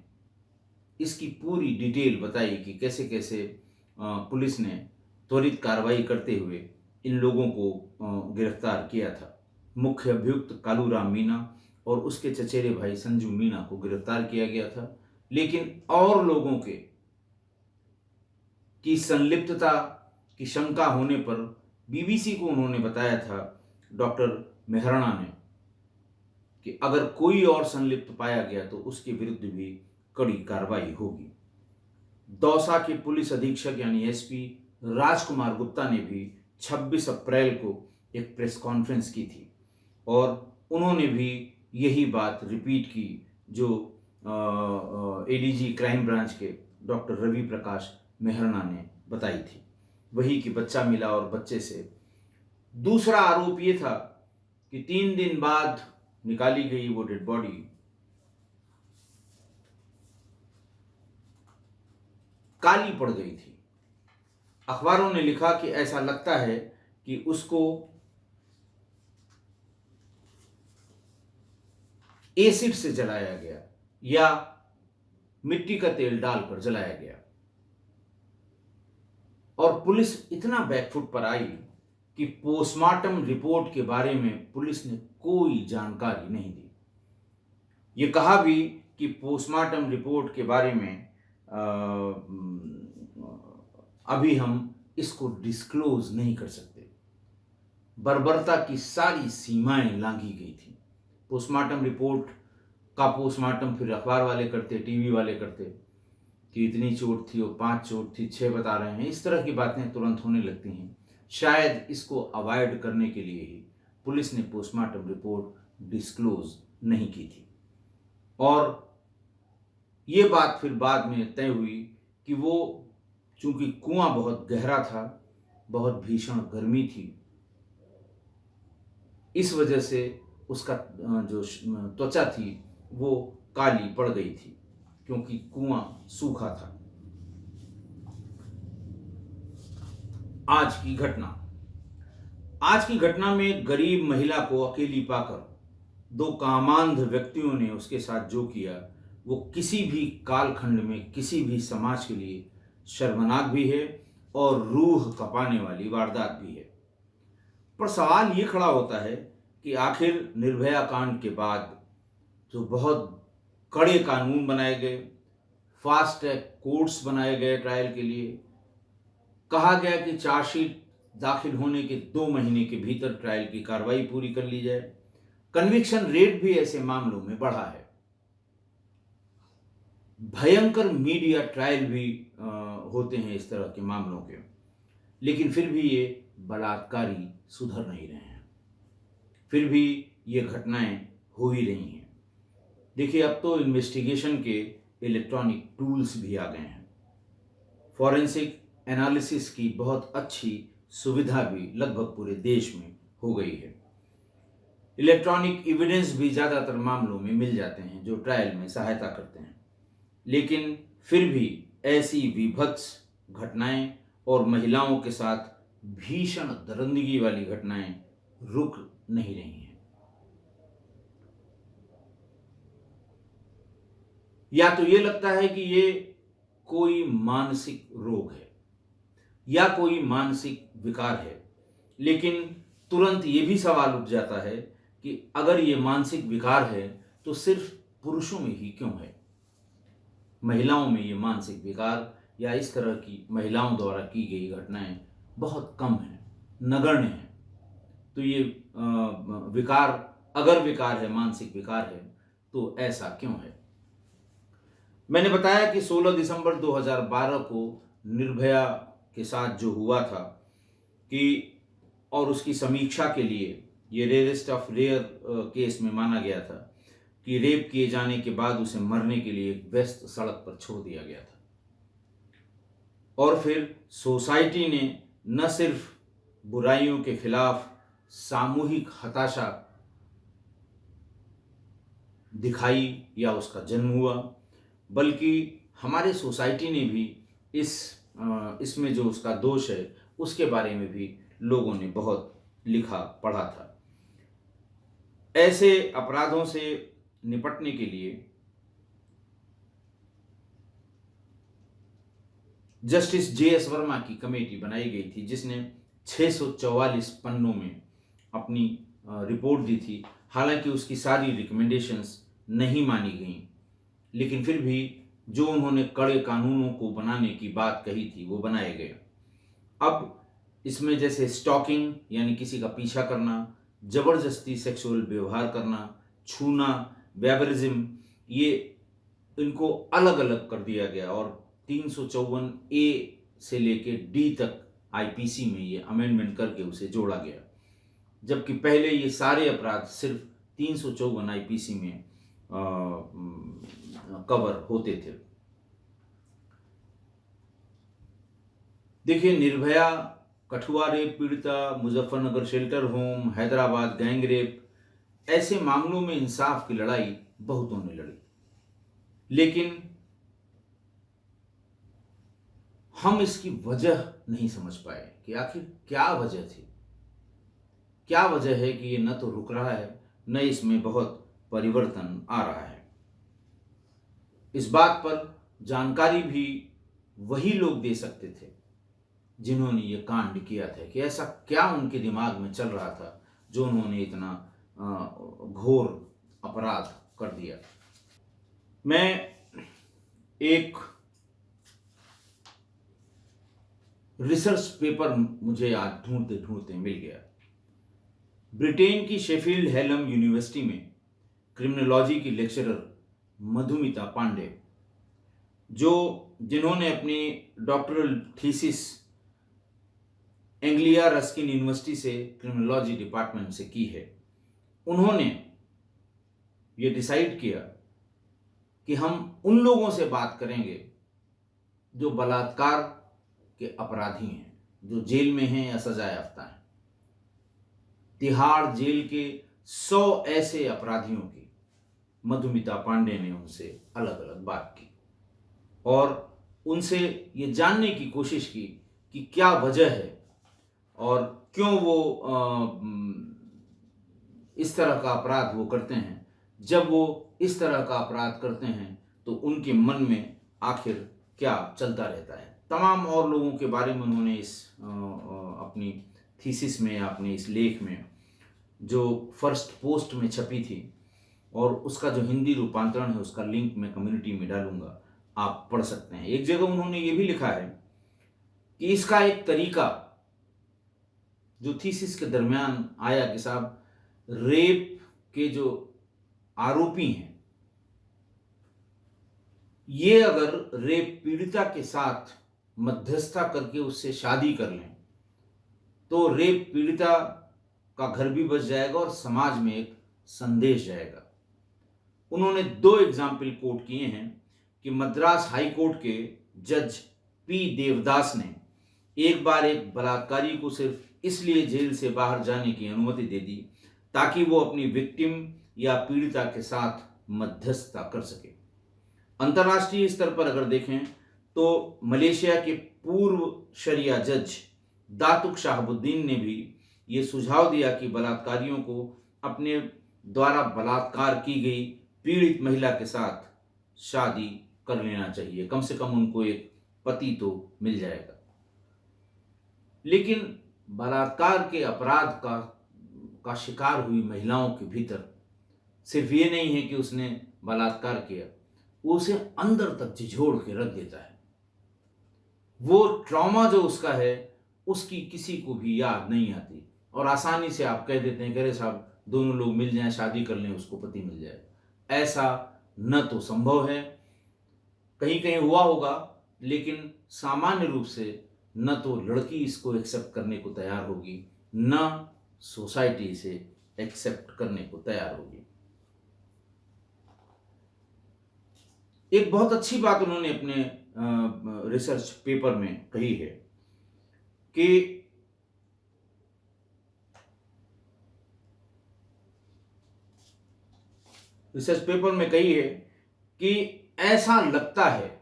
इसकी पूरी डिटेल बताई कि कैसे कैसे पुलिस ने त्वरित कार्रवाई करते हुए इन लोगों को गिरफ्तार किया था। मुख्य अभियुक्त कालूराम मीणा और उसके चचेरे भाई संजू मीणा को गिरफ्तार किया गया था, लेकिन और लोगों की संलिप्तता की शंका होने पर बीबीसी को उन्होंने बताया था, डॉक्टर मेहराणा ने, कि अगर कोई और संलिप्त पाया गया तो उसके विरुद्ध भी कड़ी कार्रवाई होगी। दौसा के पुलिस अधीक्षक यानी एसपी राजकुमार गुप्ता ने भी 26 अप्रैल को एक प्रेस कॉन्फ्रेंस की थी और उन्होंने भी यही बात रिपीट की जो एडीजी क्राइम ब्रांच के डॉक्टर रवि प्रकाश मेहराणा ने बताई थी, वही कि बच्चा मिला और बच्चे से दूसरा आरोप ये था कि 3 दिन बाद निकाली गई वो डेड बॉडी काली पड़ गई थी। अखबारों ने लिखा कि ऐसा लगता है कि उसको एसिड से जलाया गया या मिट्टी का तेल डालकर जलाया गया। और पुलिस इतना बैकफुट पर आई कि पोस्टमार्टम रिपोर्ट के बारे में पुलिस ने कोई जानकारी नहीं दी। ये कहा भी कि पोस्टमार्टम रिपोर्ट के बारे में अभी हम इसको डिस्क्लोज नहीं कर सकते। बर्बरता की सारी सीमाएं लांघी गई थी। पोस्टमार्टम रिपोर्ट का पोस्टमार्टम फिर अखबार वाले करते, टीवी वाले करते कि इतनी चोट थी और 5 चोट थी, 6 बता रहे हैं। इस तरह की बातें तुरंत होने लगती हैं। शायद इसको अवॉइड करने के लिए ही पुलिस ने पोस्टमार्टम रिपोर्ट डिस्क्लोज नहीं की थी। और ये बात फिर बाद में तय हुई कि वो, चूंकि कुआं बहुत गहरा था, बहुत भीषण गर्मी थी, इस वजह से उसका जो त्वचा थी वो काली पड़ गई थी क्योंकि कुआं सूखा था। आज की घटना में गरीब महिला को अकेली पाकर 2 कामांध व्यक्तियों ने उसके साथ जो किया वो किसी भी कालखंड में किसी भी समाज के लिए शर्मनाक भी है और रूह कपाने वाली वारदात भी है। पर सवाल ये खड़ा होता है कि आखिर निर्भया कांड के बाद जो बहुत कड़े कानून बनाए गए, फास्ट ट्रैक कोर्ट्स बनाए गए ट्रायल के लिए। कहा गया कि चार्जशीट दाखिल होने के 2 महीने के भीतर ट्रायल की कार्रवाई पूरी कर ली जाए। कन्विक्शन रेट भी ऐसे मामलों में बढ़ा है। भयंकर मीडिया ट्रायल भी होते हैं इस तरह के मामलों के, लेकिन फिर भी ये बलात्कारी सुधर नहीं रहे हैं, फिर भी ये घटनाएं हो ही रही हैं। देखिए, अब तो इन्वेस्टिगेशन के इलेक्ट्रॉनिक टूल्स भी आ गए हैं। फॉरेंसिक एनालिसिस की बहुत अच्छी सुविधा भी लगभग पूरे देश में हो गई है। इलेक्ट्रॉनिक एविडेंस भी ज़्यादातर मामलों में मिल जाते हैं जो ट्रायल में सहायता करते हैं, लेकिन फिर भी ऐसी विभत्स घटनाएं और महिलाओं के साथ भीषण दरिंदगी वाली घटनाएं रुक नहीं रही हैं। या तो ये लगता है कि ये कोई मानसिक रोग है या कोई मानसिक विकार है, लेकिन तुरंत ये भी सवाल उठ जाता है कि अगर ये मानसिक विकार है तो सिर्फ पुरुषों में ही क्यों है? महिलाओं में ये मानसिक विकार या इस तरह की महिलाओं द्वारा की गई घटनाएं बहुत कम हैं, नगण्य हैं। तो ये विकार, अगर विकार है, मानसिक विकार है, तो ऐसा क्यों है? मैंने बताया कि 16 दिसंबर 2012 को निर्भया के साथ जो हुआ था कि और उसकी समीक्षा के लिए ये रेयरेस्ट ऑफ रेयर केस में माना गया था कि रेप किए जाने के बाद उसे मरने के लिए एक व्यस्त सड़क पर छोड़ दिया गया था। और फिर सोसाइटी ने न सिर्फ बुराइयों के खिलाफ सामूहिक हताशा दिखाई या उसका जन्म हुआ, बल्कि हमारे सोसाइटी ने भी इसमें जो उसका दोष है उसके बारे में भी लोगों ने बहुत लिखा पढ़ा था। ऐसे अपराधों से निपटने के लिए जस्टिस जे.एस. वर्मा की कमेटी बनाई गई थी, जिसने 644 पन्नों में अपनी रिपोर्ट दी थी। हालांकि उसकी सारी रिकमेंडेशंस नहीं मानी गईं, लेकिन फिर भी जो उन्होंने कड़े कानूनों को बनाने की बात कही थी वो बनाए गए। अब इसमें जैसे स्टॉकिंग यानी किसी का पीछा करना, जबरदस्ती सेक्सुअल व्यवहार करना, छूना, वेवरिज्म, ये इनको अलग अलग कर दिया गया और 354 ए से लेके डी तक आईपीसी में ये अमेंडमेंट करके उसे जोड़ा गया, जबकि पहले ये सारे अपराध सिर्फ 354 आईपीसी में कवर होते थे। देखिए, निर्भया, कठुआ रेप पीड़िता, Muzaffarnagar shelter home, Hyderabad gang rape, ऐसे मामलों में इंसाफ की लड़ाई बहुतों ने लड़ी, लेकिन हम इसकी वजह नहीं समझ पाए कि आखिर क्या वजह थी। क्या वजह है कि ये न तो रुक रहा है, न इसमें बहुत परिवर्तन आ रहा है। इस बात पर जानकारी भी वही लोग दे सकते थे जिन्होंने ये कांड किया था, कि ऐसा क्या उनके दिमाग में चल रहा था जो उन्होंने इतना घोर अपराध कर दिया। मैं एक रिसर्च पेपर मुझे आज ढूंढते ढूंढते मिल गया। ब्रिटेन की शेफील्ड हेलम यूनिवर्सिटी में क्रिमिनोलॉजी की लेक्चरर मधुमिता पांडे, जिन्होंने अपनी doctoral thesis Anglia Ruskin university से क्रिमिनोलॉजी डिपार्टमेंट से की है, उन्होंने ये डिसाइड किया कि हम उन लोगों से बात करेंगे जो बलात्कार के अपराधी हैं, जो जेल में हैं या सजा याफ्ता हैं। तिहाड़ जेल के 100 ऐसे अपराधियों की मधुमिता पांडे ने उनसे अलग अलग बात की और उनसे ये जानने की कोशिश की कि क्या वजह है और क्यों वो इस तरह का अपराध वो करते हैं। जब वो इस तरह का अपराध करते हैं तो उनके मन में आखिर क्या चलता रहता है। तमाम और लोगों के बारे में उन्होंने इस अपनी थीसिस में या अपने इस लेख में जो फर्स्ट पोस्ट में छपी थी और उसका जो हिंदी रूपांतरण है उसका लिंक मैं कम्युनिटी में डालूंगा, आप पढ़ सकते हैं। एक जगह उन्होंने ये भी लिखा है कि इसका एक तरीका जो थीसिस के दरमियान आया कि साहब रेप के जो आरोपी हैं ये अगर रेप पीड़िता के साथ मध्यस्थता करके उससे शादी कर लें तो रेप पीड़िता का घर भी बच जाएगा और समाज में एक संदेश जाएगा। उन्होंने 2 एग्जाम्पल कोट किए हैं कि मद्रास हाई कोर्ट के जज पी देवदास ने एक बार एक बलात्कारी को सिर्फ इसलिए जेल से बाहर जाने की अनुमति दे दी ताकि वो अपनी विक्टिम या पीड़िता के साथ मध्यस्थता कर सके। अंतर्राष्ट्रीय स्तर पर अगर देखें तो मलेशिया के पूर्व शरिया जज दातुक शाहबुद्दीन ने भी ये सुझाव दिया कि बलात्कारियों को अपने द्वारा बलात्कार की गई पीड़ित महिला के साथ शादी कर लेना चाहिए, कम से कम उनको एक पति तो मिल जाएगा। लेकिन बलात्कार के अपराध का शिकार हुई महिलाओं के भीतर सिर्फ ये नहीं है कि उसने बलात्कार किया, वो उसे अंदर तक झिझोड़ के रख देता है। वो ट्रॉमा जो उसका है उसकी किसी को भी याद नहीं आती और आसानी से आप कह देते हैं कि अरे साहब दोनों लोग मिल जाएं, शादी कर लें, उसको पति मिल जाए। ऐसा न तो संभव है, कहीं कहीं हुआ होगा, लेकिन सामान्य रूप से न तो लड़की इसको एक्सेप्ट करने को तैयार होगी, न सोसाइटी इसे एक्सेप्ट करने को तैयार होगी। एक बहुत अच्छी बात उन्होंने अपने रिसर्च पेपर में कही है कि ऐसा लगता है,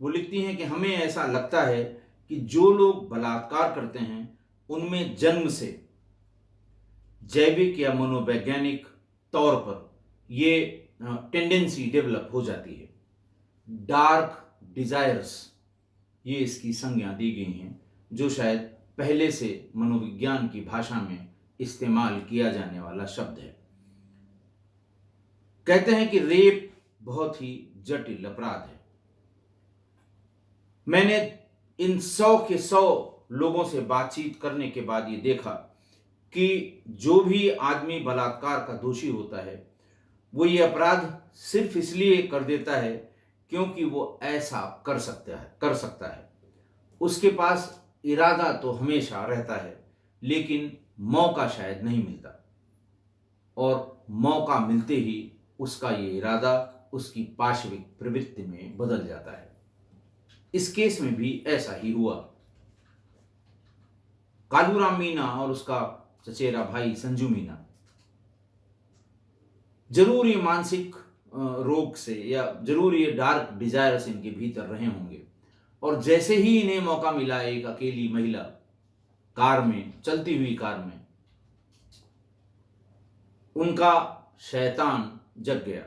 वो लिखती हैं कि हमें ऐसा लगता है कि जो लोग बलात्कार करते हैं उनमें जन्म से जैविक या मनोवैज्ञानिक तौर पर ये टेंडेंसी डेवलप हो जाती है। डार्क डिजायर्स, ये इसकी संज्ञा दी गई हैं, जो शायद पहले से मनोविज्ञान की भाषा में इस्तेमाल किया जाने वाला शब्द है। कहते हैं कि रेप बहुत ही जटिल अपराध है। मैंने इन 100 के 100 लोगों से बातचीत करने के बाद ये देखा कि जो भी आदमी बलात्कार का दोषी होता है वो ये अपराध सिर्फ इसलिए कर देता है क्योंकि वो ऐसा कर सकता है। उसके पास इरादा तो हमेशा रहता है लेकिन मौका शायद नहीं मिलता, और मौका मिलते ही उसका ये इरादा उसकी पाशविक प्रवृत्ति में बदल जाता है। इस केस में भी ऐसा ही हुआ। कालूराम मीना और उसका चचेरा भाई संजू मीना जरूर ये मानसिक रोग से या जरूर ये डार्क डिजायर्स इनके भीतर रहे होंगे, और जैसे ही इन्हें मौका मिला एक अकेली महिला कार में, चलती हुई कार में, उनका शैतान जग गया।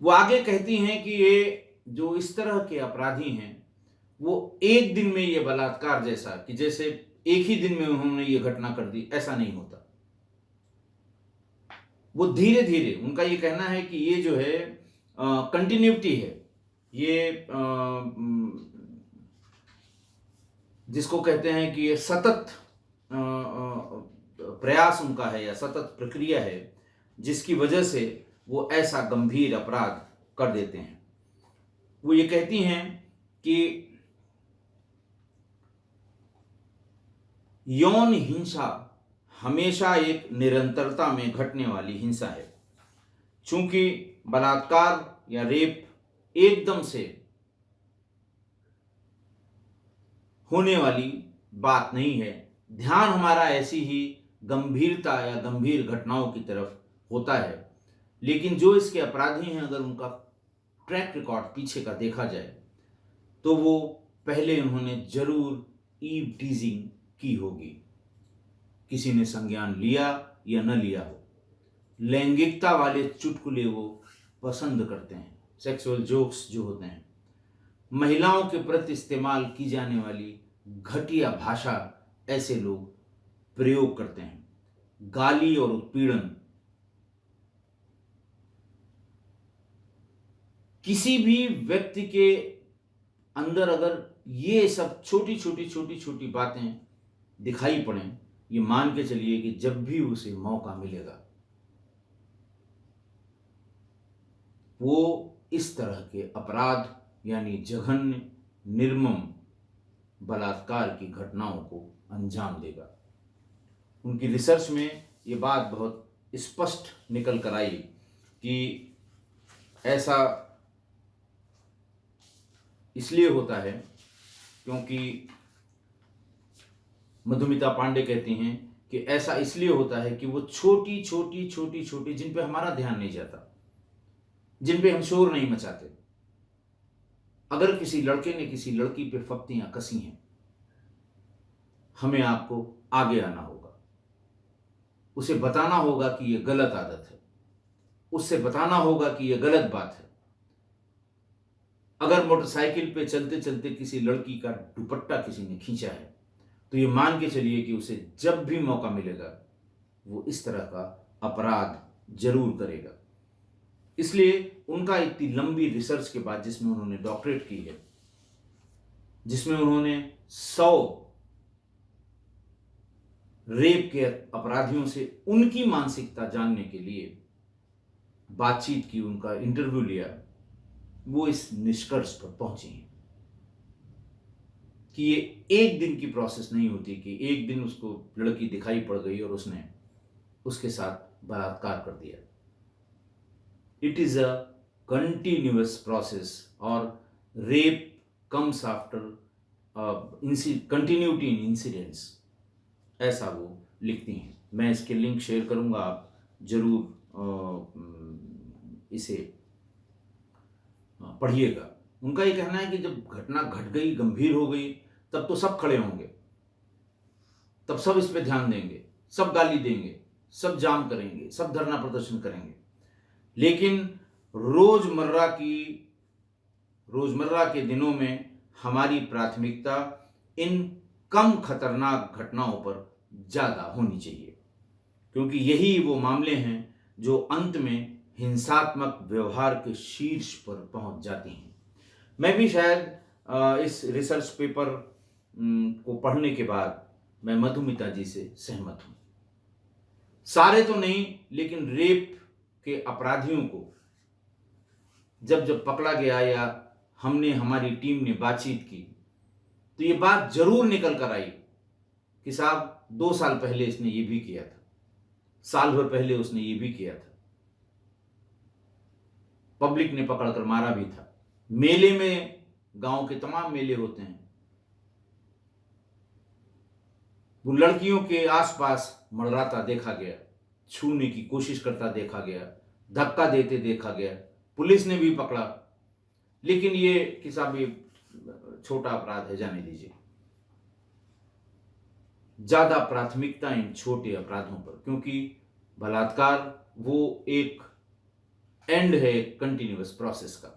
वो आगे कहती हैं कि ये जो इस तरह के अपराधी हैं वो एक दिन में ये बलात्कार जैसा कि जैसे एक ही दिन में उन्होंने ये घटना कर दी, ऐसा नहीं होता। वो धीरे धीरे, उनका ये कहना है कि ये जो है कंटिन्यूटी है, ये जिसको कहते हैं कि ये सतत प्रयास उनका है या सतत प्रक्रिया है, जिसकी वजह से वो ऐसा गंभीर अपराध कर देते हैं। वो ये कहती हैं कि यौन हिंसा हमेशा एक निरंतरता में घटने वाली हिंसा है। चूंकि बलात्कार या रेप एकदम से होने वाली बात नहीं है, ध्यान हमारा ऐसी ही गंभीरता या गंभीर घटनाओं की तरफ होता है। लेकिन जो इसके अपराधी हैं, अगर उनका ट्रैक रिकॉर्ड पीछे का देखा जाए तो वो पहले उन्होंने जरूर ईव टीजिंग की होगी, किसी ने संज्ञान लिया या न लिया हो। लैंगिकता वाले चुटकुले वो पसंद करते हैं, सेक्सुअल जोक्स जो होते हैं, महिलाओं के प्रति इस्तेमाल की जाने वाली घटिया भाषा ऐसे लोग प्रयोग करते हैं। गाली और उत्पीड़न किसी भी व्यक्ति के अंदर अगर ये सब छोटी छोटी बातें दिखाई पड़ें, ये मान के चलिए कि जब भी उसे मौका मिलेगा वो इस तरह के अपराध यानी जघन्य निर्मम बलात्कार की घटनाओं को अंजाम देगा। उनकी रिसर्च में ये बात बहुत स्पष्ट निकल कर आई कि ऐसा इसलिए होता है क्योंकि मधुमिता पांडे कहती हैं कि ऐसा इसलिए होता है कि वो छोटी छोटी जिन पे हमारा ध्यान नहीं जाता, जिन पे हम शोर नहीं मचाते। अगर किसी लड़के ने किसी लड़की पे फप्तियां कसी हैं, हमें आपको आगे आना होगा, उसे बताना होगा कि यह गलत आदत है, उससे बताना होगा कि यह गलत बात है। अगर मोटरसाइकिल पे चलते चलते किसी लड़की का दुपट्टा किसी ने खींचा है तो ये मान के चलिए कि उसे जब भी मौका मिलेगा वो इस तरह का अपराध जरूर करेगा। इसलिए उनका इतनी लंबी रिसर्च के बाद, जिसमें उन्होंने डॉक्टरेट की है, जिसमें उन्होंने 100 रेप के अपराधियों से उनकी मानसिकता जानने के लिए बातचीत की, उनका इंटरव्यू लिया, वो इस निष्कर्ष पर पहुंची हैं कि ये एक दिन की प्रोसेस नहीं होती कि एक दिन उसको लड़की दिखाई पड़ गई और उसने उसके साथ बलात्कार कर दिया। It is a continuous process और rape comes after continuity in incidents, ऐसा वो लिखती हैं। मैं इसके लिंक शेयर करूंगा, आप जरूर इसे पढ़िएगा। उनका ये कहना है कि जब घटना घट गई, गंभीर हो गई, तब तो सब खड़े होंगे, तब सब इस पे ध्यान देंगे, सब गाली देंगे, सब जाम करेंगे, सब धरना प्रदर्शन करेंगे। लेकिन रोजमर्रा के दिनों में हमारी प्राथमिकता इन कम खतरनाक घटनाओं पर ज्यादा होनी चाहिए, क्योंकि यही वो मामले हैं जो अंत में हिंसात्मक व्यवहार के शीर्ष पर पहुंच जाती हैं। मैं भी शायद इस रिसर्च पेपर को पढ़ने के बाद मैं मधुमिता जी से सहमत हूं। सारे तो नहीं, लेकिन रेप के अपराधियों को जब जब पकड़ा गया या हमारी टीम ने बातचीत की तो ये बात जरूर निकल कर आई कि साहब 2 साल पहले इसने ये भी किया था, साल भर पहले उसने ये भी किया था, पब्लिक ने पकड़कर मारा भी था। मेले में, गांव के तमाम मेले होते हैं, वो लड़कियों के आसपास मंडराता देखा गया, छूने की कोशिश करता देखा गया, धक्का देते देखा गया, पुलिस ने भी पकड़ा। लेकिन ये कि साहब ये छोटा अपराध है, जाने दीजिए। ज्यादा प्राथमिकता इन छोटे अपराधों पर, क्योंकि बलात्कार वो एक एंड है कंटिन्यूअस प्रोसेस का।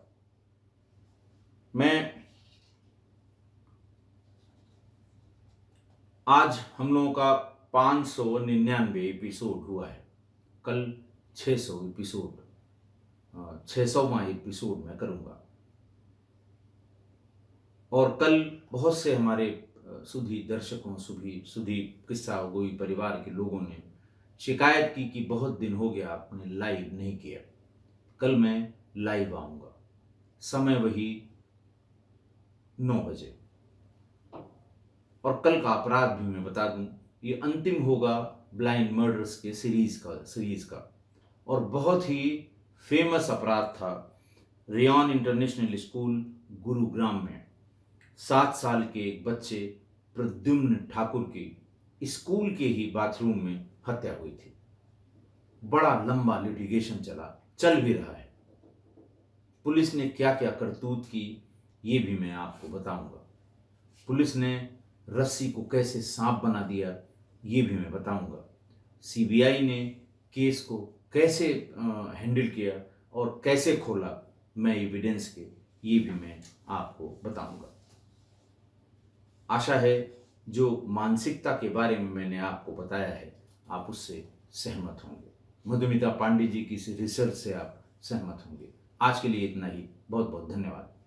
आज हम लोगों का 599 एपिसोड हुआ है, कल 600 एपिसोड, 600वां एपिसोड मैं करूंगा। और कल बहुत से हमारे सुधी दर्शकों, सुधी किस्सा गोई परिवार के लोगों ने शिकायत की कि बहुत दिन हो गया आपने लाइव नहीं किया। कल मैं लाइव आऊंगा, समय वही 9 बजे। और कल का अपराध भी मैं बता दूं, ये अंतिम होगा ब्लाइंड मर्डर्स के सीरीज का और बहुत ही फेमस अपराध था। रेयन इंटरनेशनल स्कूल गुरुग्राम में 7 साल के एक बच्चे प्रद्युम्न ठाकुर की स्कूल के ही बाथरूम में हत्या हुई थी। बड़ा लंबा लिटिगेशन चल भी रहा है। पुलिस ने क्या क्या करतूत की ये भी मैं आपको बताऊंगा। पुलिस ने रस्सी को कैसे सांप बना दिया ये भी मैं बताऊंगा। सीबीआई ने केस को कैसे हैंडल किया और कैसे खोला मैं एविडेंस के, ये भी मैं आपको बताऊंगा। आशा है जो मानसिकता के बारे में मैंने आपको बताया है आप उससे सहमत होंगे। मधुमिता पांडे जी की इस रिसर्च से आप सहमत होंगे। आज के लिए इतना ही। बहुत बहुत धन्यवाद।